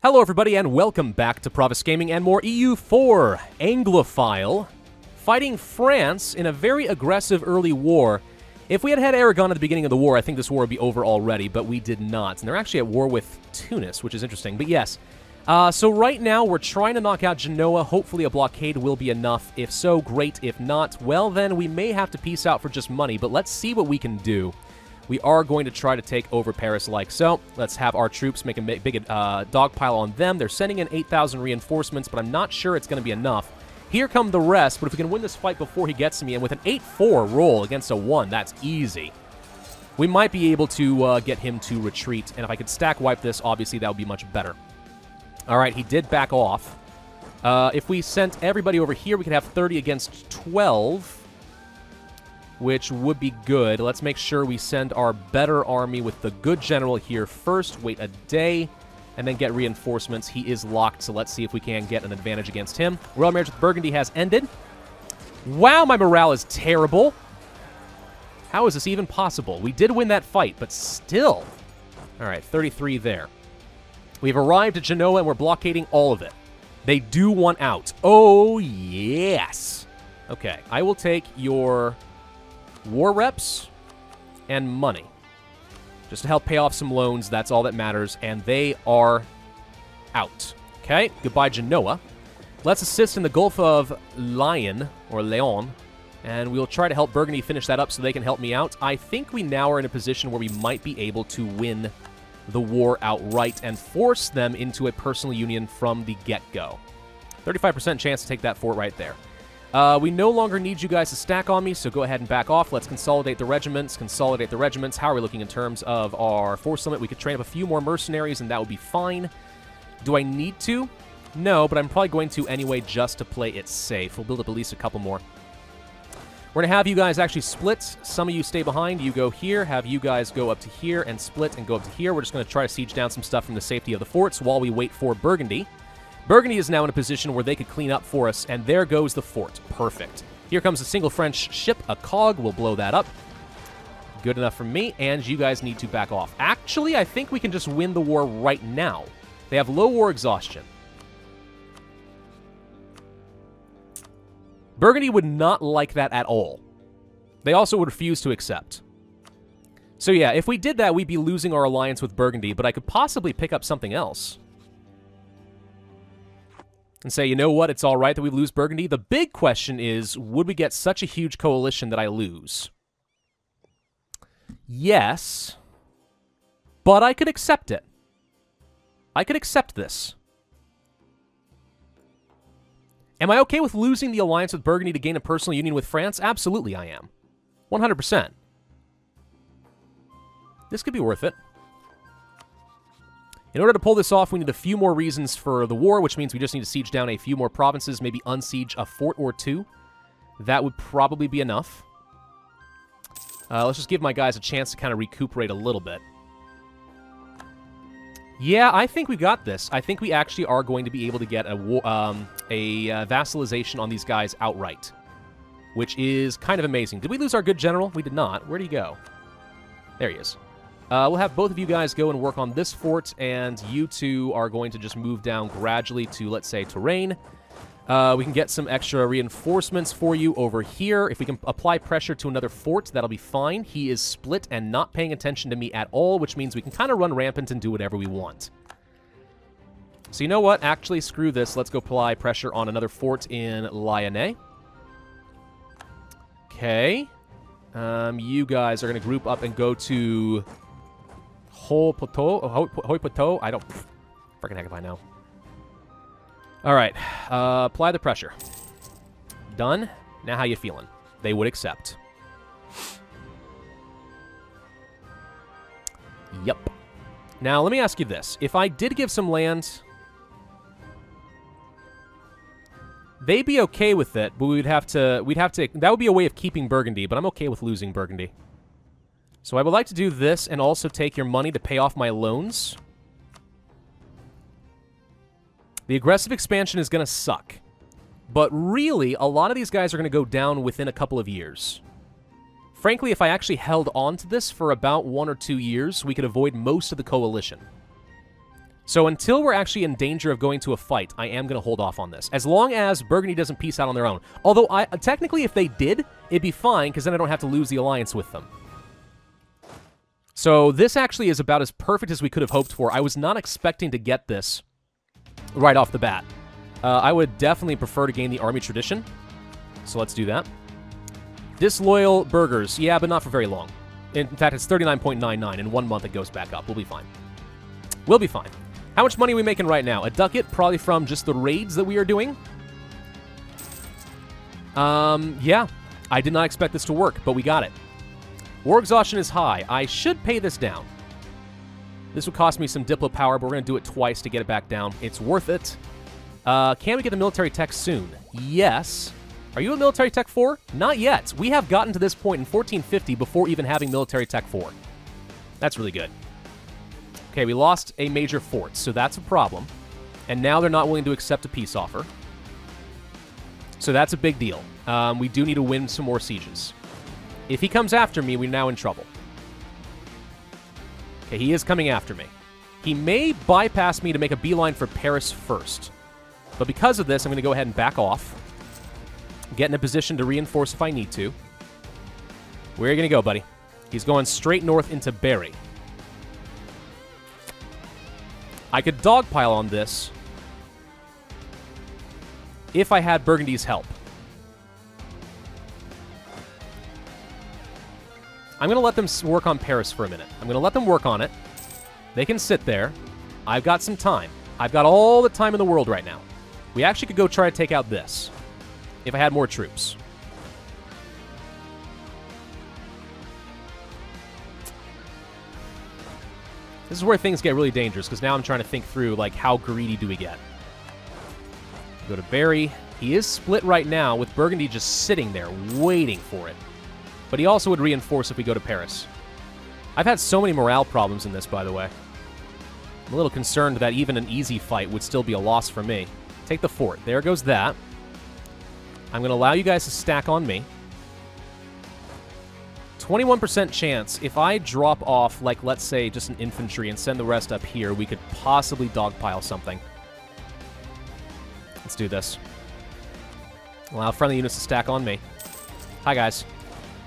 Hello everybody and welcome back to Pravus Gaming and more EU4 Anglophile fighting France in a very aggressive early war. If we had had Aragon at the beginning of the war, I think this war would be over already, but we did not. And they're actually at war with Tunis, which is interesting. But yes, so right now we're trying to knock out Genoa. Hopefully a blockade will be enough. If so, great. If not, well then we may have to peace out for just money, but let's see what we can do. We are going to try to take over Paris like so. Let's have our troops make a big dogpile on them. They're sending in 8,000 reinforcements, but I'm not sure it's going to be enough. Here come the rest, but if we can win this fight before he gets to me, and with an 8-4 roll against a 1, that's easy. We might be able to get him to retreat, and if I could stack wipe this, obviously that would be much better. All right, he did back off. If we sent everybody over here, we could have 30 against 12. Which would be good. Let's make sure we send our better army with the good general here first, wait a day, and then get reinforcements. He is locked, so let's see if we can get an advantage against him. Royal Marriage with Burgundy has ended. Wow, my morale is terrible. How is this even possible? We did win that fight, but still. All right, 33 there. We've arrived at Genoa, and we're blockading all of it. They do want out. Oh, yes. Okay, I will take your war reps and money just to help pay off some loans. That's all that matters, and they are out. Okay, goodbye Genoa. Let's assist in the Gulf of Lion or Leon, and we'll try to help Burgundy finish that up so they can help me out. I think we now are in a position where we might be able to win the war outright and force them into a personal union from the get-go. 35% chance to take that fort right there. We no longer need you guys to stack on me, so go ahead and back off. Let's consolidate the regiments. Consolidate the regiments. How are we looking in terms of our force limit? We could train up a few more mercenaries, and that would be fine. Do I need to? No, but I'm probably going to anyway just to play it safe. We'll build up at least a couple more. We're going to have you guys actually split. Some of you stay behind. You go here. Have you guys go up to here and split and go up to here. We're just going to try to siege down some stuff from the safety of the forts while we wait for Burgundy. Burgundy is now in a position where they could clean up for us, and there goes the fort. Perfect. Here comes a single French ship, a cog. We'll blow that up. Good enough for me, and you guys need to back off. Actually, I think we can just win the war right now. They have low war exhaustion. Burgundy would not like that at all. They also would refuse to accept. So yeah, if we did that, we'd be losing our alliance with Burgundy, but I could possibly pick up something else and say, you know what, it's all right that we lose Burgundy. The big question is, would we get such a huge coalition that I lose? Yes, but I could accept it. I could accept this. Am I okay with losing the alliance with Burgundy to gain a personal union with France? Absolutely I am. 100%. This could be worth it. In order to pull this off, we need a few more reasons for the war, which means we just need to siege down a few more provinces, maybe unsiege a fort or two. That would probably be enough. Let's just give my guys a chance to kind of recuperate a little bit. Yeah, I think we got this. I think we actually are going to be able to get a vassalization on these guys outright, which is kind of amazing. Did we lose our good general? We did not. Where'd he go? There he is. We'll have both of you guys go and work on this fort, and you two are going to just move down gradually to, let's say, Touraine. We can get some extra reinforcements for you over here. If we can apply pressure to another fort, that'll be fine. He is split and not paying attention to me at all, which means we can kind of run rampant and do whatever we want. So you know what? Actually, screw this. Let's go apply pressure on another fort in Lyonnais. Okay. You guys are going to group up and go to Hoy-Poteau. I don't freaking heck if I know. All right. Apply the pressure. Done. Now how you feeling? They would accept. Yep. Now let me ask you this. If I did give some land, they'd be okay with it, but we'd have to, that would be a way of keeping Burgundy, but I'm okay with losing Burgundy. So I would like to do this and also take your money to pay off my loans. The aggressive expansion is going to suck. But really, a lot of these guys are going to go down within a couple of years. Frankly, if I actually held on to this for about 1 or 2 years, we could avoid most of the coalition. So until we're actually in danger of going to a fight, I am going to hold off on this. As long as Burgundy doesn't peace out on their own. Although, technically, if they did, it'd be fine, because then I don't have to lose the alliance with them. So this actually is about as perfect as we could have hoped for. I was not expecting to get this right off the bat. I would definitely prefer to gain the army tradition. So let's do that. Disloyal burghers. Yeah, but not for very long. In fact, it's 39.99. In 1 month, it goes back up. We'll be fine. We'll be fine. How much money are we making right now? A ducat, probably from just the raids that we are doing. Yeah. I did not expect this to work, but we got it. War exhaustion is high. I should pay this down. This would cost me some Diplo power, but we're going to do it twice to get it back down. It's worth it. Can we get the military tech soon? Yes. Are you a military tech 4? Not yet. We have gotten to this point in 1450 before even having military tech 4. That's really good. Okay, we lost a major fort, so that's a problem. And now they're not willing to accept a peace offer. So that's a big deal. We do need to win some more sieges. If he comes after me, we're now in trouble. Okay, he is coming after me. He may bypass me to make a beeline for Paris first. But because of this, I'm going to go ahead and back off. Get in a position to reinforce if I need to. Where are you going to go, buddy? He's going straight north into Berry. I could dogpile on this if I had Burgundy's help. I'm going to let them work on Paris for a minute. I'm going to let them work on it. They can sit there. I've got some time. I've got all the time in the world right now. We actually could go try to take out this if I had more troops. This is where things get really dangerous, because now I'm trying to think through, like, how greedy do we get? Go to Berry. He is split right now, with Burgundy just sitting there, waiting for it. But he also would reinforce if we go to Paris. I've had so many morale problems in this, by the way. I'm a little concerned that even an easy fight would still be a loss for me. Take the fort. There goes that. I'm going to allow you guys to stack on me. 21% chance, if I drop off, like, let's say, just an infantry and send the rest up here, we could possibly dogpile something. Let's do this. Allow friendly units to stack on me. Hi, guys.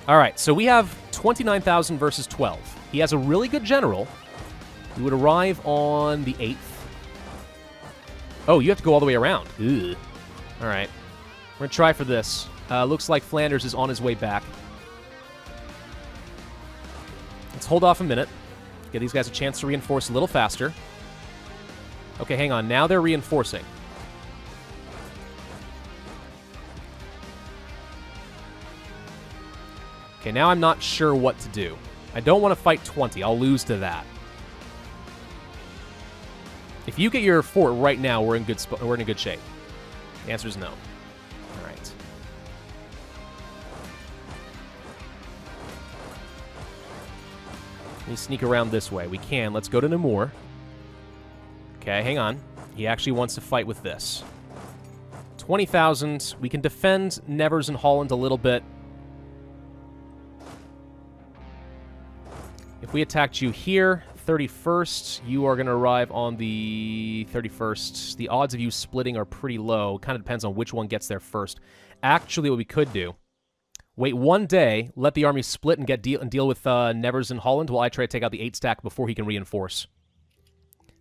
All right, so we have 29,000 versus 12. He has a really good general. He would arrive on the 8th. Oh, you have to go all the way around. Ugh. All right. We're going to try for this. Looks like Flanders is on his way back. Let's hold off a minute. Give these guys a chance to reinforce a little faster. Okay, hang on. Now they're reinforcing. Okay, now I'm not sure what to do. I don't want to fight 20. I'll lose to that. If you get your fort right now, we're in a good shape. The answer is no. All right. Let me sneak around this way. We can. Let's go to Namur. Okay, hang on. He actually wants to fight with this. 20,000. We can defend Nevers and Holland a little bit. If we attacked you here, 31st, you are going to arrive on the 31st. The odds of you splitting are pretty low. Kind of depends on which one gets there first. Actually, what we could do, wait 1 day, let the army split and deal with Nevers and Holland while I try to take out the 8 stack before he can reinforce.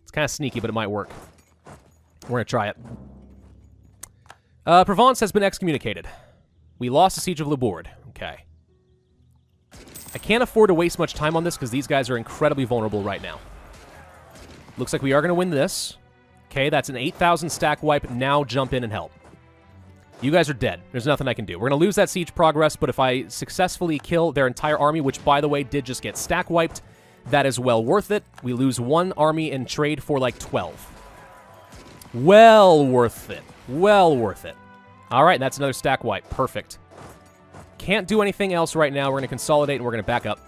It's kind of sneaky, but it might work. We're going to try it. Provence has been excommunicated. We lost the Siege of Labourd. Okay. I can't afford to waste much time on this because these guys are incredibly vulnerable right now. Looks like we are going to win this. Okay, that's an 8,000 stack wipe. Now jump in and help. You guys are dead. There's nothing I can do. We're going to lose that siege progress, but if I successfully kill their entire army, which, by the way, did just get stack wiped, that is well worth it. We lose 1 army in trade for, like, 12. Well worth it. Well worth it. All right, that's another stack wipe. Perfect. Can't do anything else right now. We're going to consolidate and we're going to back up.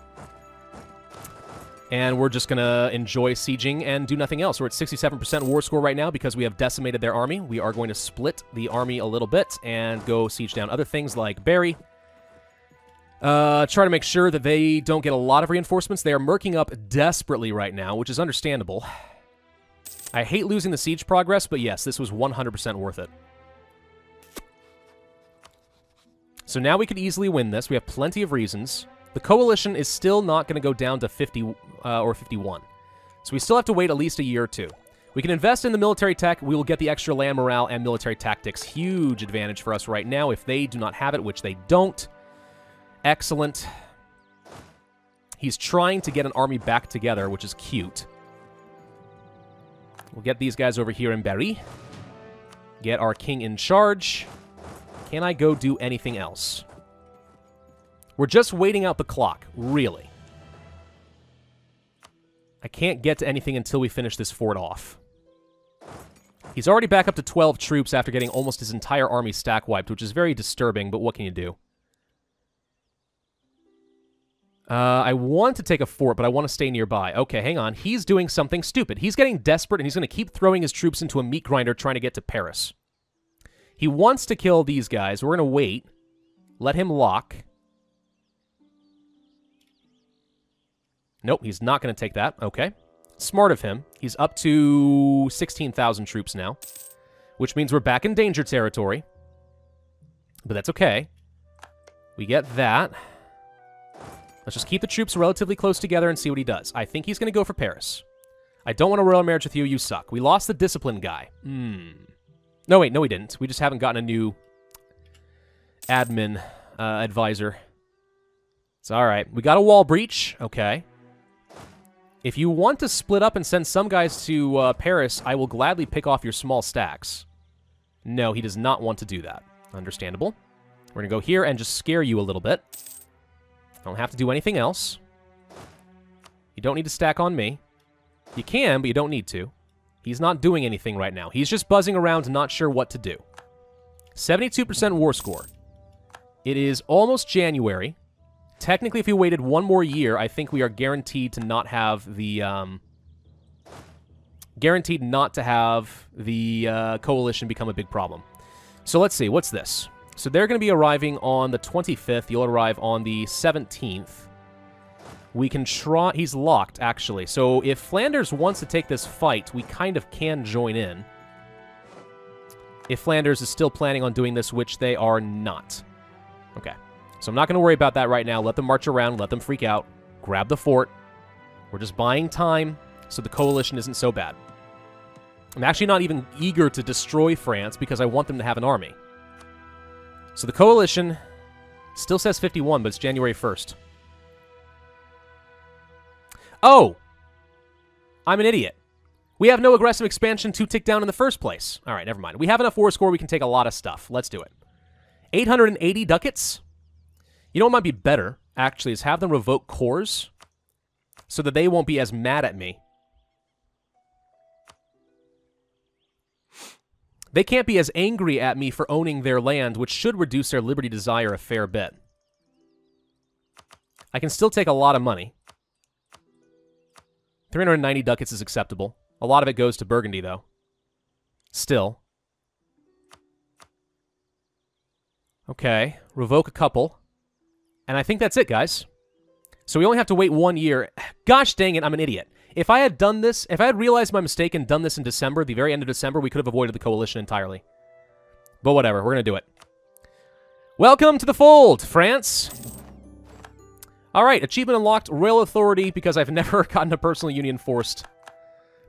And we're just going to enjoy sieging and do nothing else. We're at 67% war score right now because we have decimated their army. We are going to split the army a little bit and go siege down other things like Berry. Try to make sure that they don't get a lot of reinforcements. They are murking up desperately right now, which is understandable. I hate losing the siege progress, but yes, this was 100% worth it. So now we could easily win this. We have plenty of reasons. The coalition is still not going to go down to 50 or 51. So we still have to wait at least a year or two. We can invest in the military tech. We will get the extra land morale and military tactics. Huge advantage for us right now if they do not have it, which they don't. Excellent. He's trying to get an army back together, which is cute. We'll get these guys over here in Berry. Get our king in charge. Can I go do anything else? We're just waiting out the clock, really. I can't get to anything until we finish this fort off. He's already back up to 12 troops after getting almost his entire army stack wiped, which is very disturbing, but what can you do? I want to take a fort, but I want to stay nearby. Okay, hang on. He's doing something stupid. He's getting desperate, and he's going to keep throwing his troops into a meat grinder trying to get to Paris. He wants to kill these guys. We're going to wait. Let him lock. Nope, he's not going to take that. Okay. Smart of him. He's up to 16,000 troops now, which means we're back in danger territory. But that's okay. We get that. Let's just keep the troops relatively close together and see what he does. I think he's going to go for Paris. I don't want a royal marriage with you. You suck. We lost the discipline guy. No, wait. No, we didn't. We just haven't gotten a new admin advisor. It's all right. We got a wall breach. Okay. If you want to split up and send some guys to Paris, I will gladly pick off your small stacks. No, he does not want to do that. Understandable. We're going to go here and just scare you a little bit. I don't have to do anything else. You don't need to stack on me. You can, but you don't need to. He's not doing anything right now. He's just buzzing around, not sure what to do. 72% war score. It is almost January. Technically, if we waited one more year, I think we are guaranteed to not have the coalition become a big problem. So let's see, what's this? So they're going to be arriving on the 25th. You'll arrive on the 17th. We can try... He's locked, actually. So if Flanders wants to take this fight, we kind of can join in. If Flanders is still planning on doing this, which they are not. Okay. So I'm not going to worry about that right now. Let them march around. Let them freak out. Grab the fort. We're just buying time so the coalition isn't so bad. I'm actually not even eager to destroy France because I want them to have an army. So the coalition still says 51, but it's January 1st. Oh! I'm an idiot. We have no aggressive expansion to tick down in the first place. All right, never mind. We have enough war score. We can take a lot of stuff. Let's do it. 880 ducats. You know what might be better, actually, is have them revoke cores so that they won't be as mad at me. They can't be as angry at me for owning their land, which should reduce their liberty desire a fair bit. I can still take a lot of money. 390 ducats is acceptable. A lot of it goes to Burgundy, though. Still. Okay, revoke a couple. And I think that's it, guys. So we only have to wait 1 year. Gosh dang it, I'm an idiot. If I had done this, if I had realized my mistake and done this in December, the very end of December, we could have avoided the coalition entirely. But whatever, we're going to do it. Welcome to the fold, France. All right, achievement unlocked, royal authority, because I've never gotten a personal union forced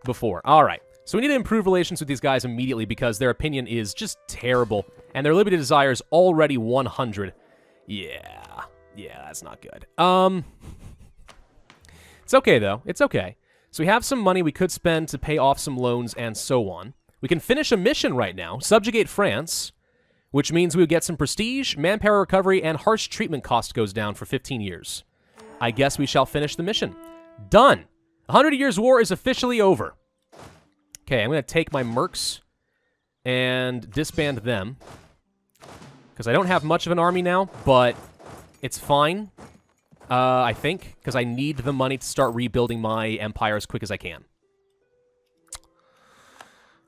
before. All right, so we need to improve relations with these guys immediately because their opinion is just terrible, and their liberty desire is already 100. Yeah, that's not good. It's okay, though. It's okay. So we have some money we could spend to pay off some loans and so on. We can finish a mission right now, subjugate France, which means we would get some prestige, manpower recovery, and harsh treatment cost goes down for 15 years. I guess we shall finish the mission. Done! 100 Years' War is officially over. Okay, I'm going to take my mercs and disband them. Because I don't have much of an army now, but it's fine. I think, because I need the money to start rebuilding my empire as quick as I can.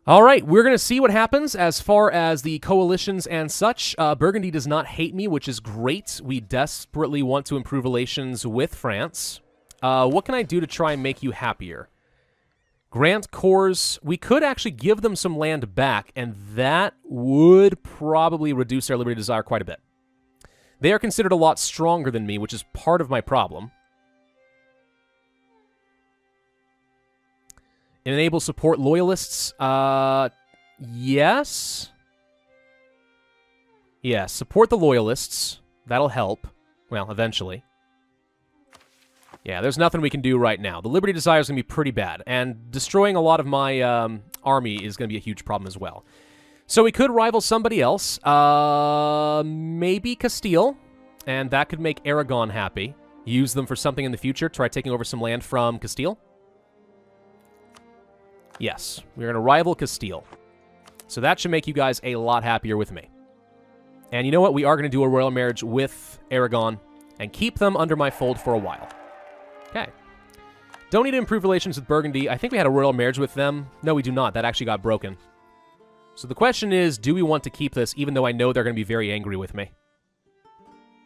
All right, we're going to see what happens as far as the coalitions and such. Burgundy does not hate me, which is great. We desperately want to improve relations with France. What can I do to try and make you happier? Grant cores. We could actually give them some land back, and that would probably reduce their liberty desire quite a bit. They are considered a lot stronger than me, which is part of my problem. Enable support loyalists. Yes. Yes, support the loyalists. That'll help. Well, eventually. Yeah, there's nothing we can do right now. The liberty desire is going to be pretty bad, and destroying a lot of my army is going to be a huge problem as well. So we could rival somebody else. Maybe Castile, and that could make Aragon happy. Use them for something in the future. Try taking over some land from Castile. Yes, we're going to rival Castile. So that should make you guys a lot happier with me. And you know what? We are going to do a royal marriage with Aragon and keep them under my fold for a while. Okay. Don't need to improve relations with Burgundy. I think we had a royal marriage with them. No, we do not. That actually got broken. So the question is, do we want to keep this, even though I know they're going to be very angry with me?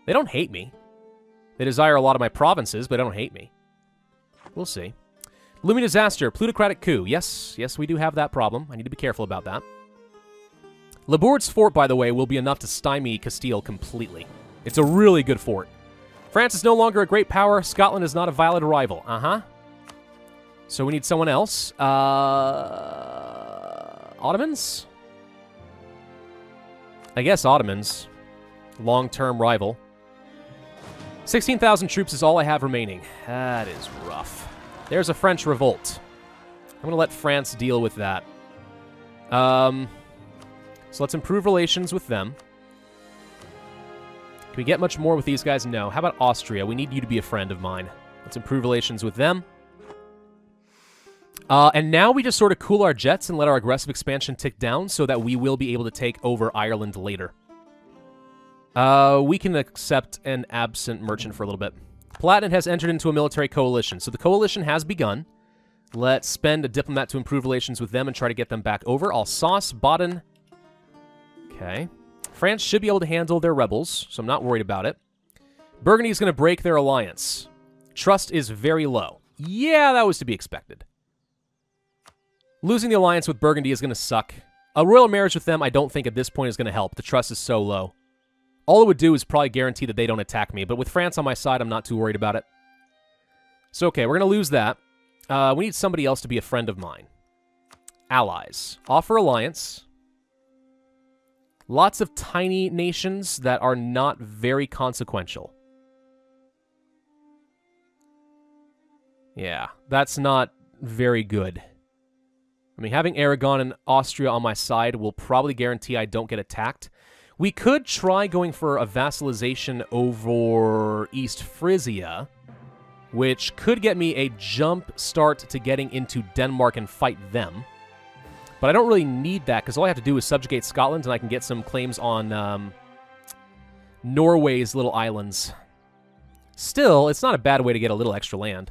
They don't hate me. They desire a lot of my provinces, but they don't hate me. We'll see. Looming disaster, plutocratic coup. Yes, yes, we do have that problem. I need to be careful about that. Labourd's fort, by the way, will be enough to stymie Castile completely. It's a really good fort. France is no longer a great power. Scotland is not a valid rival. Uh-huh. So we need someone else. Ottomans? I guess Ottomans. Long-term rival. 16,000 troops is all I have remaining. That is rough. There's a French revolt. I'm going to let France deal with that. So let's improve relations with them. Can we get much more with these guys? No. How about Austria? We need you to be a friend of mine. Let's improve relations with them. And now we just sort of cool our jets and let our aggressive expansion tick down so that we will be able to take over Ireland later. We can accept an absent merchant for a little bit. Palatinate has entered into a military coalition. So the coalition has begun. Let's spend a diplomat to improve relations with them and try to get them back over. Alsace, Baden. Okay. France should be able to handle their rebels, so I'm not worried about it. Burgundy is going to break their alliance. Trust is very low. Yeah, that was to be expected. Losing the alliance with Burgundy is going to suck. A royal marriage with them I don't think at this point is going to help. The trust is so low. All it would do is probably guarantee that they don't attack me, but with France on my side, I'm not too worried about it. So, okay, we're going to lose that. We need somebody else to be a friend of mine. Allies. Offer alliance. Lots of tiny nations that are not very consequential. Yeah, that's not very good. I mean, having Aragon and Austria on my side will probably guarantee I don't get attacked. We could try going for a vassalization over East Frisia, which could get me a jump start to getting into Denmark and fight them. But I don't really need that, because all I have to do is subjugate Scotland, and I can get some claims on Norway's little islands. Still, it's not a bad way to get a little extra land.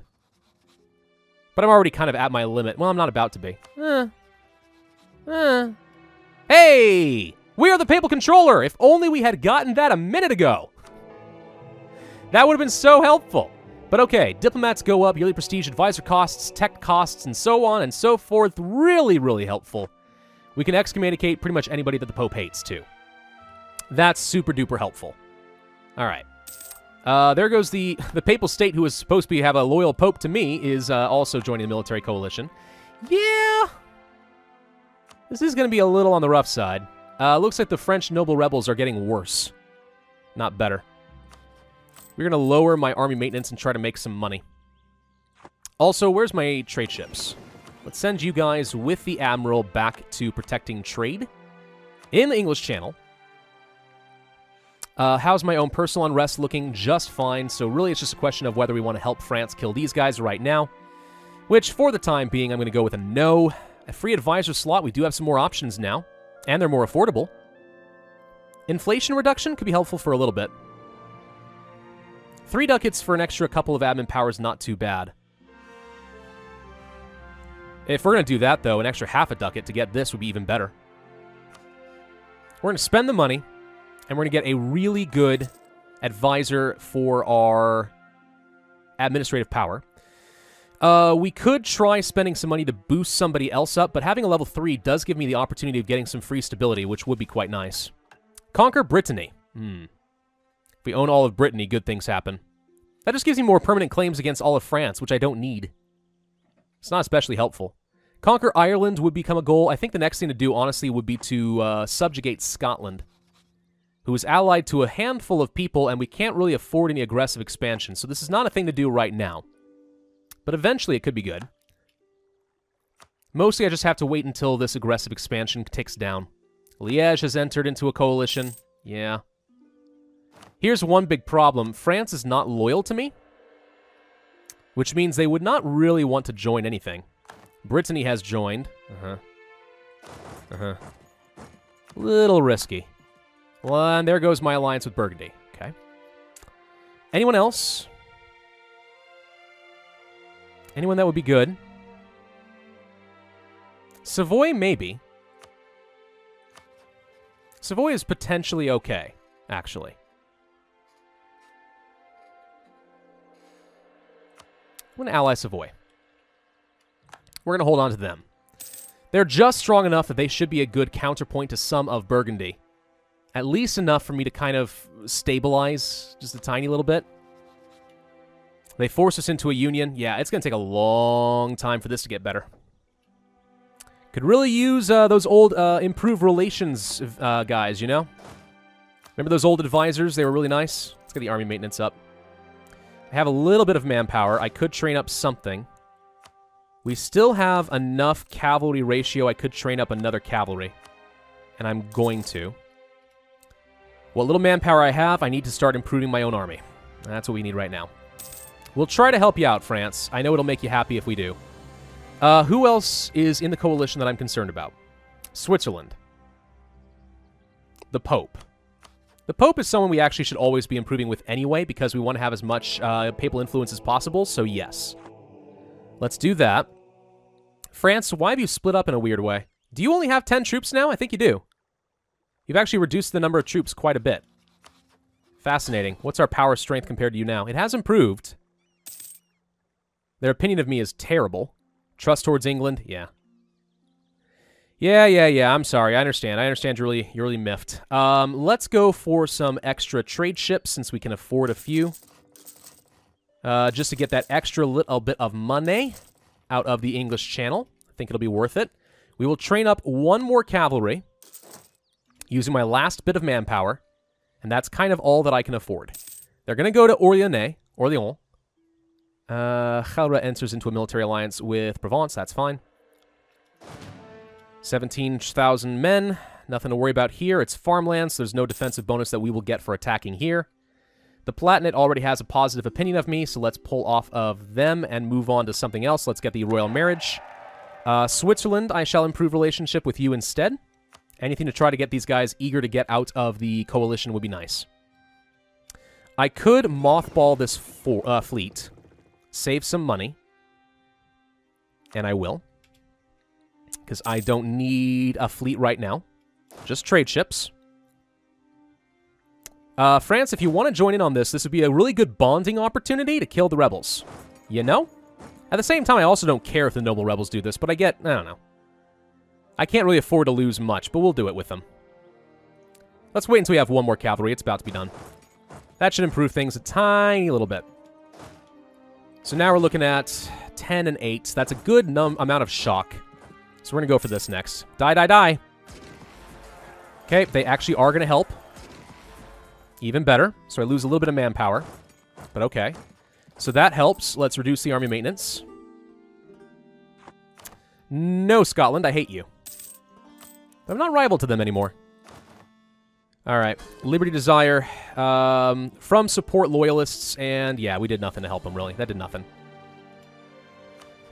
But I'm already kind of at my limit. Well, I'm not about to be. Hey! We are the Papal Controller! If only we had gotten that a minute ago! That would have been so helpful! But okay, diplomats go up, yearly prestige, advisor costs, tech costs, and so on and so forth. Really, really helpful. We can excommunicate pretty much anybody that the Pope hates, too. That's super duper helpful. Alright. There goes the Papal State, who was supposed to have a loyal Pope to me, is also joining the military coalition. Yeah! This is going to be a little on the rough side. Looks like the French noble rebels are getting worse. Not better. We're going to lower my army maintenance and try to make some money. Also, where's my trade ships? Let's send you guys with the Admiral back to protecting trade in the English Channel. How's my own personal unrest looking? Just fine. So really, it's just a question of whether we want to help France kill these guys right now. Which, for the time being, I'm going to go with a no. A free advisor slot, we do have some more options now. And they're more affordable. Inflation reduction could be helpful for a little bit. 3 ducats for an extra couple of admin powers, not too bad. If we're going to do that, though, an extra half a ducat to get this would be even better. We're going to spend the money, and we're going to get a really good advisor for our administrative power. We could try spending some money to boost somebody else up, but having a level 3 does give me the opportunity of getting some free stability, which would be quite nice. Conquer Brittany. If we own all of Brittany, good things happen. That just gives me more permanent claims against all of France, which I don't need. It's not especially helpful. Conquer Ireland would become a goal. I think the next thing to do, honestly, would be to subjugate Scotland, who is allied to a handful of people, and we can't really afford any aggressive expansion, so this is not a thing to do right now. But eventually it could be good. Mostly I just have to wait until this aggressive expansion ticks down. Liège has entered into a coalition. Yeah. Here's one big problem. France is not loyal to me, which means they would not really want to join anything. Brittany has joined. Little risky. Well, and there goes my alliance with Burgundy. Okay. Anyone else? Anyone that would be good? Savoy, maybe. Savoy is potentially okay, actually. I'm going to ally Savoy. We're going to hold on to them. They're just strong enough that they should be a good counterpoint to some of Burgundy. At least enough for me to kind of stabilize just a tiny little bit. They force us into a union. Yeah, it's going to take a long time for this to get better. Could really use those old improved relations guys, you know? Remember those old advisors? They were really nice. Let's get the army maintenance up. I have a little bit of manpower. I could train up something. We still have enough cavalry ratio. I could train up another cavalry. And I'm going to. What little manpower I have, I need to start improving my own army. That's what we need right now. We'll try to help you out, France. I know it'll make you happy if we do. Who else is in the coalition that I'm concerned about? Switzerland. The Pope. The Pope is someone we actually should always be improving with anyway, because we want to have as much papal influence as possible, so yes. Let's do that. France, why have you split up in a weird way? Do you only have 10 troops now? I think you do. You've actually reduced the number of troops quite a bit. Fascinating. What's our power strength compared to you now? It has improved. Their opinion of me is terrible. Trust towards England? Yeah. Yeah. I'm sorry. I understand. You're really miffed. Let's go for some extra trade ships since we can afford a few. Just to get that extra little bit of money out of the English Channel. I think it'll be worth it. We will train up one more cavalry using my last bit of manpower, and that's kind of all that I can afford. They're going to go to Orléans. Chalra enters into a military alliance with Provence. That's fine. 17,000 men. Nothing to worry about here. It's farmlands. So there's no defensive bonus that we will get for attacking here. The Palatinate already has a positive opinion of me, so let's pull off of them and move on to something else. Let's get the royal marriage. Switzerland, I shall improve relationship with you instead. Anything to try to get these guys eager to get out of the coalition would be nice. I could mothball this fleet, save some money, and I will, because I don't need a fleet right now. Just trade ships. France, if you want to join in on this, this would be a really good bonding opportunity to kill the rebels. You know? At the same time, I also don't care if the noble rebels do this, but I don't know. I can't really afford to lose much, but we'll do it with them. Let's wait until we have one more cavalry. It's about to be done. That should improve things a tiny little bit. So now we're looking at 10 and 8. That's a good amount of shock. So we're going to go for this next. Die. Okay, they actually are going to help. Even better. So I lose a little bit of manpower. But okay. So that helps. Let's reduce the army maintenance. No, Scotland, I hate you. I'm not rival to them anymore. Alright. Liberty Desire. From support loyalists. And yeah, we did nothing to help them, really. That did nothing.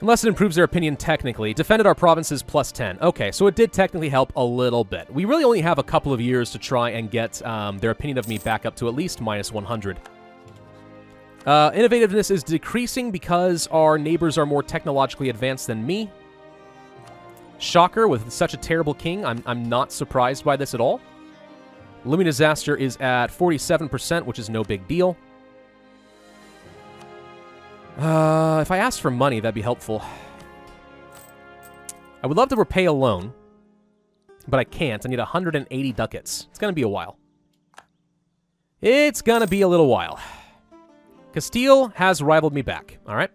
Unless it improves their opinion technically. Defended our provinces plus 10. Okay, so it did technically help a little bit. We really only have a couple of years to try and get their opinion of me back up to at least minus 100. Innovativeness is decreasing because our neighbors are more technologically advanced than me. Shocker, with such a terrible king, I'm not surprised by this at all. Looming Disaster is at 47%, which is no big deal. If I asked for money, that'd be helpful. I would love to repay a loan, but I can't. I need 180 ducats. It's going to be a while. It's going to be a little while. Castile has rivaled me back, all right?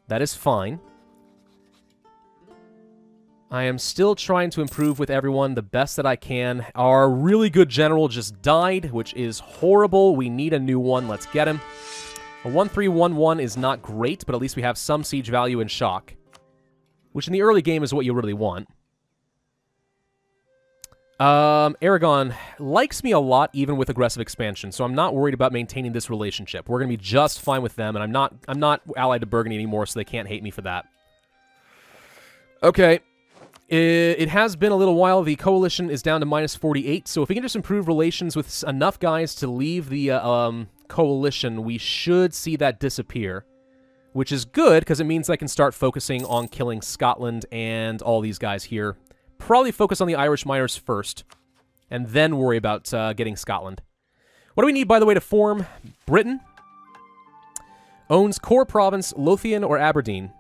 That is fine. I am still trying to improve with everyone the best that I can. Our really good general just died, which is horrible. We need a new one. Let's get him. A 1-3-1-1 is not great, but at least we have some siege value and shock, which in the early game is what you really want. Aragon likes me a lot, even with aggressive expansion, so I'm not worried about maintaining this relationship. We're going to be just fine with them, and I'm not allied to Burgundy anymore, so they can't hate me for that. Okay. It has been a little while. The coalition is down to -48, so if we can just improve relations with enough guys to leave the coalition, we should see that disappear, which is good because it means I can start focusing on killing Scotland and all these guys here. Probably focus on the Irish miners first, and then worry about getting Scotland. What do we need, by the way, to form? Britain owns core province, Lothian or Aberdeen.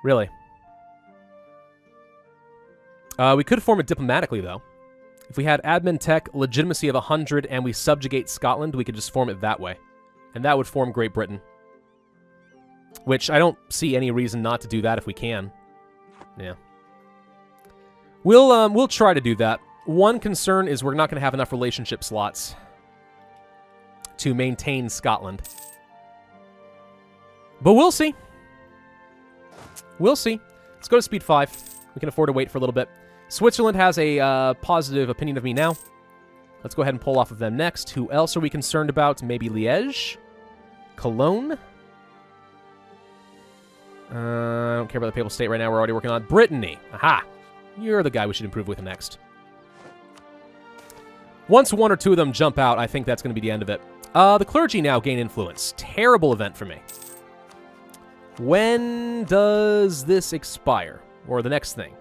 Really? We could form it diplomatically, though. If we had admin tech, legitimacy of 100, and we subjugate Scotland, we could just form it that way. And that would form Great Britain. Which I don't see any reason not to do that if we can. Yeah. We'll try to do that. One concern is we're not going to have enough relationship slots to maintain Scotland. But we'll see. We'll see. Let's go to speed 5. We can afford to wait for a little bit. Switzerland has a positive opinion of me now. Let's go ahead and pull off of them next. Who else are we concerned about? Maybe Liège? Cologne? I don't care about the Papal State right now. We're already working on Brittany. Aha! You're the guy we should improve with next. Once one or two of them jump out, I think that's going to be the end of it. The clergy now gain influence. Terrible event for me. When does this expire? Or the next thing?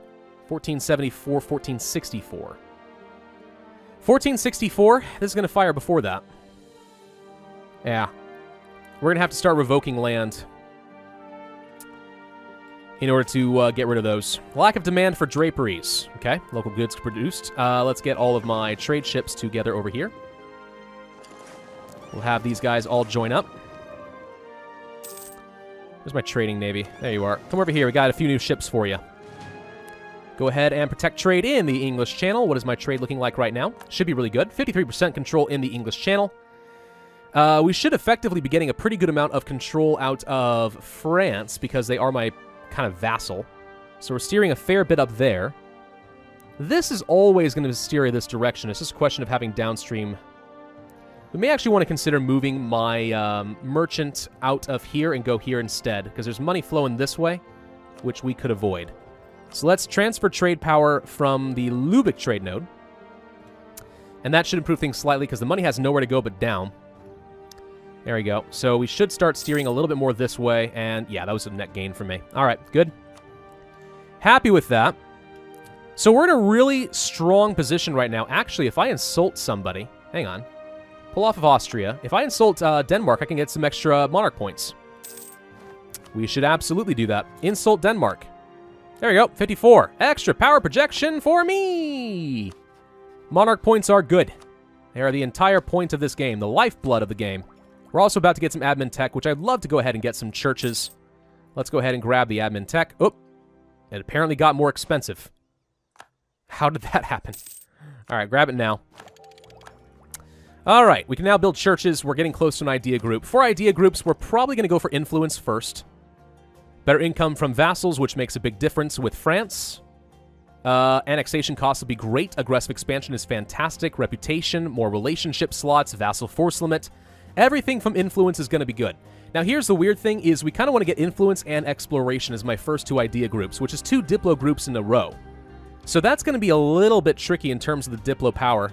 1474, 1464. 1464, this is going to fire before that. Yeah. We're going to have to start revoking land in order to get rid of those. Lack of demand for draperies. Okay, local goods produced. Let's get all of my trade ships together over here. We'll have these guys all join up. Where's my trading navy? There you are. Come over here. We got a few new ships for you. Go ahead and protect trade in the English Channel. What is my trade looking like right now? Should be really good. 53% control in the English Channel. We should effectively be getting a pretty good amount of control out of France because they are my kind of vassal. So we're steering a fair bit up there. This is always going to steer this direction. It's just a question of having downstream. We may actually want to consider moving my merchant out of here and go here instead because there's money flowing this way, which we could avoid. So let's transfer trade power from the Lubeck trade node. And that should improve things slightly because the money has nowhere to go but down. There we go. So we should start steering a little bit more this way. And yeah, that was a net gain for me. All right, good. Happy with that. So we're in a really strong position right now. Actually, if I insult somebody... Hang on. Pull off of Austria. If I insult Denmark, I can get some extra monarch points. We should absolutely do that. Insult Denmark. There we go, 54. Extra power projection for me! Monarch points are good. They are the entire point of this game, the lifeblood of the game. We're also about to get some admin tech, which I'd love to go ahead and get some churches. Let's go ahead and grab the admin tech. Oh, it apparently got more expensive. How did that happen? All right, grab it now. All right, we can now build churches. We're getting close to an idea group. For idea groups, we're probably going to go for influence first. Better income from vassals, which makes a big difference with France. Annexation costs will be great. Aggressive expansion is fantastic. Reputation, more relationship slots, vassal force limit. Everything from influence is going to be good. Now, here's the weird thing is we kind of want to get influence and exploration as my first two idea groups, which is 2 Diplo groups in a row. So that's going to be a little bit tricky in terms of the Diplo power.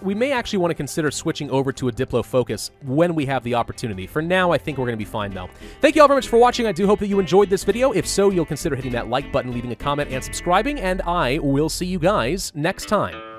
We may actually want to consider switching over to a Diplo focus when we have the opportunity. For now, I think we're going to be fine, though. Thank you all very much for watching. I do hope that you enjoyed this video. If so, you'll consider hitting that like button, leaving a comment, and subscribing, and I will see you guys next time.